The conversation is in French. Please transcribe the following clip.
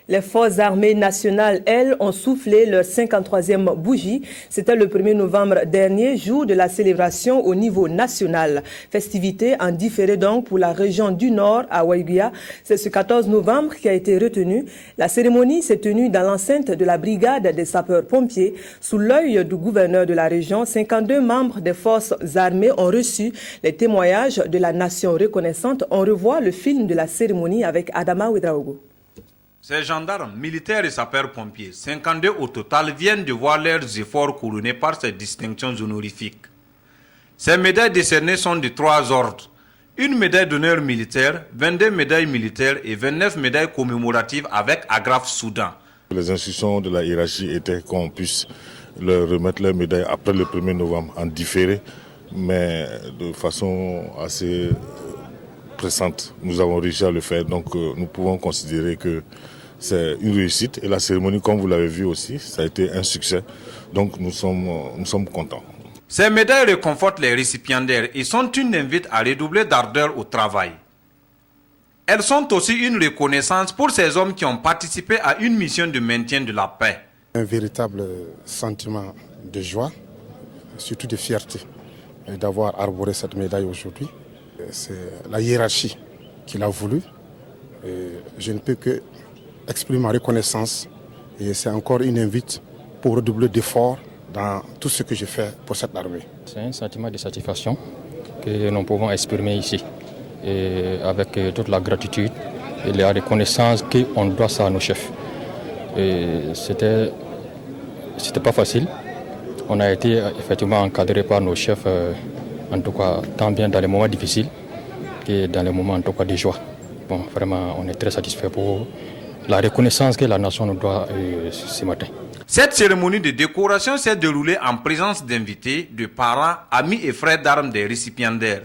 Les forces armées nationales, elles, ont soufflé leur 53e bougie. C'était le 1er novembre dernier, jour de la célébration au niveau national. Festivité en différé donc pour la région du Nord à Waiguia. C'est ce 14 novembre qui a été retenu. La cérémonie s'est tenue dans l'enceinte de la brigade des sapeurs-pompiers. Sous l'œil du gouverneur de la région, 52 membres des forces armées ont reçu les témoignages de la nation reconnaissante. On revoit le film de la cérémonie avec Adama Ouedraogo. Ces gendarmes, militaires et sapeurs-pompiers, 52 au total, viennent de voir leurs efforts couronnés par ces distinctions honorifiques. Ces médailles décernées sont de 3 ordres. Une médaille d'honneur militaire, 22 médailles militaires et 29 médailles commémoratives avec agrafe Soudan. Les instructions de la hiérarchie étaient qu'on puisse leur remettre leurs médailles après le 1er novembre en différé, mais de façon assez pressante. Nous avons réussi à le faire, donc nous pouvons considérer que c'est une réussite. Et la cérémonie, comme vous l'avez vu aussi, ça a été un succès. Donc nous sommes contents. Ces médailles réconfortent les récipiendaires et sont une invite à redoubler d'ardeur au travail. Elles sont aussi une reconnaissance pour ces hommes qui ont participé à une mission de maintien de la paix. Un véritable sentiment de joie, surtout de fierté d'avoir arboré cette médaille aujourd'hui. C'est la hiérarchie qui l'a voulu. Et je ne peux que exprimer ma reconnaissance et c'est encore une invite pour redoubler d'efforts dans tout ce que je fais pour cette armée. C'est un sentiment de satisfaction que nous pouvons exprimer ici et avec toute la gratitude et la reconnaissance qu'on doit ça à nos chefs. C'était pas facile. On a été effectivement encadré par nos chefs, en tout cas tant bien dans les moments difficiles que dans les moments en tout cas de joie. Bon, vraiment, on est très satisfait pour la reconnaissance que la nation nous doit ce matin. Cette cérémonie de décoration s'est déroulée en présence d'invités, de parents, amis et frères d'armes des récipiendaires.